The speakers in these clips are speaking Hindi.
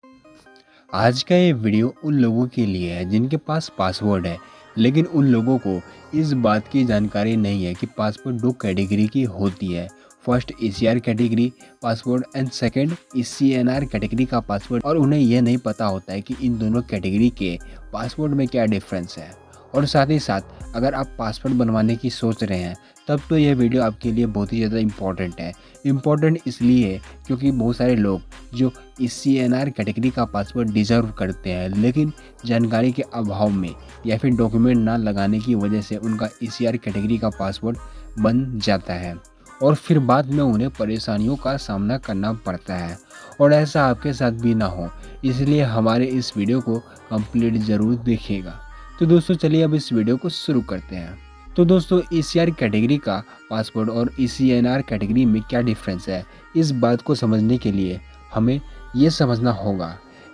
आज का ये वीडियो उन लोगों के लिए है जिनके पास पासवर्ड है, लेकिन उन लोगों को इस बात की जानकारी नहीं है कि पासवर्ड दो कैटेगरी की होती है। First ECR category password and second ECNR category का पासवर्ड, और उन्हें यह नहीं पता होता है कि इन दोनों कैटेगरी के पासवर्ड में क्या डिफरेंस है। और साथ ही साथ अगर आप पासवर्ड बनवाने की सोच रहे हैं तब तो यह वीडियो आपके लिए बहुत ही ज़्यादा इम्पॉर्टेंट है। इम्पॉर्टेंट इसलिए क्योंकि बहुत सारे लोग जो ECNR कैटेगरी का पासवर्ड डिज़र्व करते हैं, लेकिन जानकारी के अभाव में या फिर डॉक्यूमेंट ना लगाने की वजह से उनका ECR कैटेगरी का पासवर्ड बन जाता है और फिर बाद में उन्हें परेशानियों का सामना करना पड़ता है। और ऐसा आपके साथ भी ना हो, इसलिए हमारे इस वीडियो को कंप्लीट ज़रूर देखिएगा। तो दोस्तों चलिए अब इस वीडियो को शुरू करते हैं। तो दोस्तों ECR कैटेगरी का पासवर्ड और ECNR कैटेगरी में क्या डिफरेंस है, इस बात को समझने के लिए हमें ये समझना होगा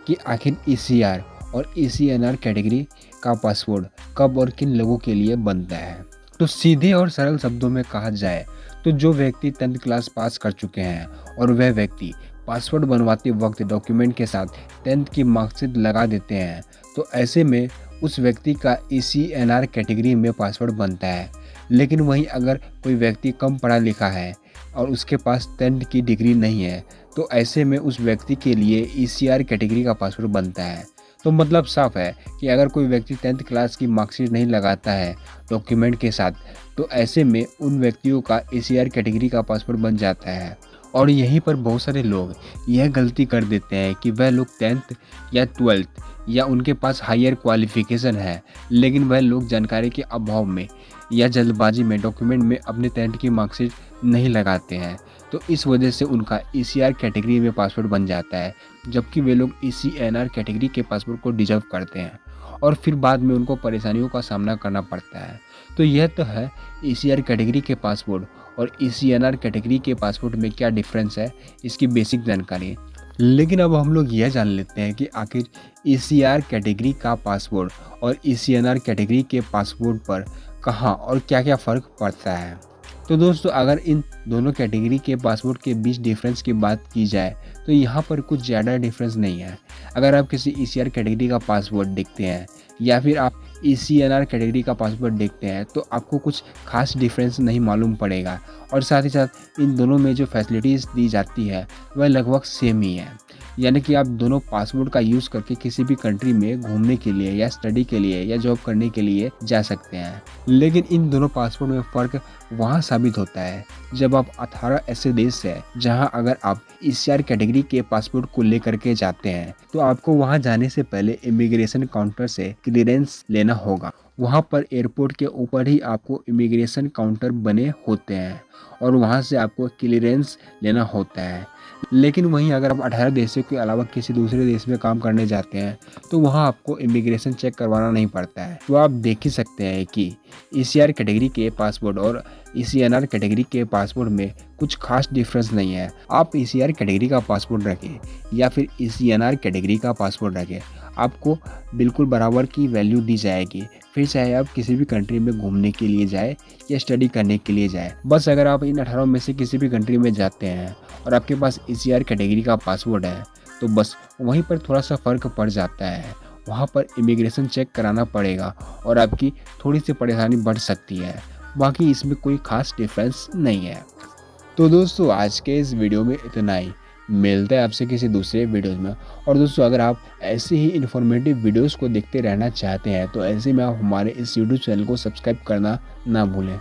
कि आखिर ECR और ECNR कैटेगरी का पासवर्ड कब और किन लोगों के लिए बनता है। तो सीधे और सरल शब्दों में कहा जाए तो जो व्यक्ति 10th क्लास पास कर चुके हैं और वह व्यक्ति पासवर्ड बनवाते वक्त डॉक्यूमेंट के साथ 10th की मार्कशीट लगा देते हैं, तो ऐसे में उस व्यक्ति का ECNR कैटेगरी में पासवर्ड बनता है। लेकिन वहीं अगर कोई व्यक्ति कम पढ़ा लिखा है और उसके पास 10th की डिग्री नहीं है, तो ऐसे में उस व्यक्ति के लिए ECR कैटेगरी का पासवर्ड बनता है। तो मतलब साफ है कि अगर कोई व्यक्ति 10th क्लास की मार्कशीट नहीं लगाता है डॉक्यूमेंट के साथ, तो ऐसे में उन व्यक्तियों का ECR कैटेगरी का पासवर्ड बन जाता है। और यहीं पर बहुत सारे लोग यह गलती कर देते हैं कि वह लोग 10th या 12th या उनके पास हायर क्वालिफिकेशन है, लेकिन वह लोग जानकारी के अभाव में या जल्दबाजी में डॉक्यूमेंट में अपने 10th की मार्कशीट नहीं लगाते हैं। तो इस वजह से उनका ECR कैटेगरी में पासवर्ड बन जाता है, जबकि वे लोग ECNR कैटेगरी के पासवर्ड को डिजर्व करते हैं और फिर बाद में उनको परेशानियों का सामना करना पड़ता है। तो यह तो है ECR कैटेगरी के पासवर्ड और ECNR कैटेगरी के पासवर्ड में क्या डिफरेंस है, इसकी बेसिक जानकारी। लेकिन अब हम लोग यह जान लेते हैं कि आखिर ECR कैटेगरी का पासवर्ड और ECNR कैटेगरी के पासवर्ड पर कहाँ और क्या क्या फ़र्क पड़ता है। तो दोस्तों अगर इन दोनों कैटेगरी के पासवर्ड के बीच डिफरेंस की बात की जाए तो यहाँ पर कुछ ज़्यादा डिफरेंस नहीं है। अगर आप किसी ECR कैटेगरी का पासवर्ड देखते हैं या फिर आप ECNR कैटेगरी का पासवर्ड देखते हैं तो आपको कुछ खास डिफरेंस नहीं मालूम पड़ेगा। और साथ ही साथ इन दोनों में जो फैसिलिटीज़ दी जाती है वह लगभग सेम ही है, यानी कि आप दोनों पासवर्ड का यूज़ करके किसी भी कंट्री में घूमने के लिए या स्टडी के लिए या जॉब करने के लिए जा सकते हैं। लेकिन इन दोनों पासवर्ड में फ़र्क वहाँ साबित होता है जब आप 18 ऐसे देश है जहाँ अगर आप ECR कैटेगरी के पासपोर्ट को लेकर के जाते हैं तो आपको वहाँ जाने से पहले इमिग्रेशन काउंटर से क्लियरेंस लेना होगा। वहाँ पर एयरपोर्ट के ऊपर ही आपको इमिग्रेशन काउंटर बने होते हैं और वहाँ से आपको क्लियरेंस लेना होता है। लेकिन वहीं अगर आप 18 देशों के अलावा किसी दूसरे देश में काम करने जाते हैं तो वहाँ आपको इमिग्रेशन चेक करवाना नहीं पड़ता है। तो आप देख ही सकते हैं कि ECR कैटेगरी के पासपोर्ट और ECNR कैटेगरी के पासपोर्ट में कुछ खास डिफरेंस नहीं है। आप ECR कैटेगरी का पासपोर्ट रखें या फिर ECNR कैटेगरी का पासपोर्ट रखें, आपको बिल्कुल बराबर की वैल्यू दी जाएगी, फिर चाहे आप किसी भी कंट्री में घूमने के लिए जाए या स्टडी करने के लिए जाए। बस अगर आप इन 18 में से किसी भी कंट्री में जाते हैं और आपके पास ECR कैटेगरी का पासपोर्ट है तो बस वहीं पर थोड़ा सा फ़र्क पड़ जाता है। वहाँ पर इमिग्रेशन चेक कराना पड़ेगा और आपकी थोड़ी सी परेशानी बढ़ सकती है, बाकी इसमें कोई खास डिफरेंस नहीं है। तो दोस्तों आज के इस वीडियो में इतना ही, मिलते हैं आपसे किसी दूसरे वीडियोज़ में। और दोस्तों अगर आप ऐसे ही इन्फॉर्मेटिव वीडियोज़ को देखते रहना चाहते हैं तो ऐसे में आप हमारे इस यूट्यूब चैनल को सब्सक्राइब करना ना भूलें।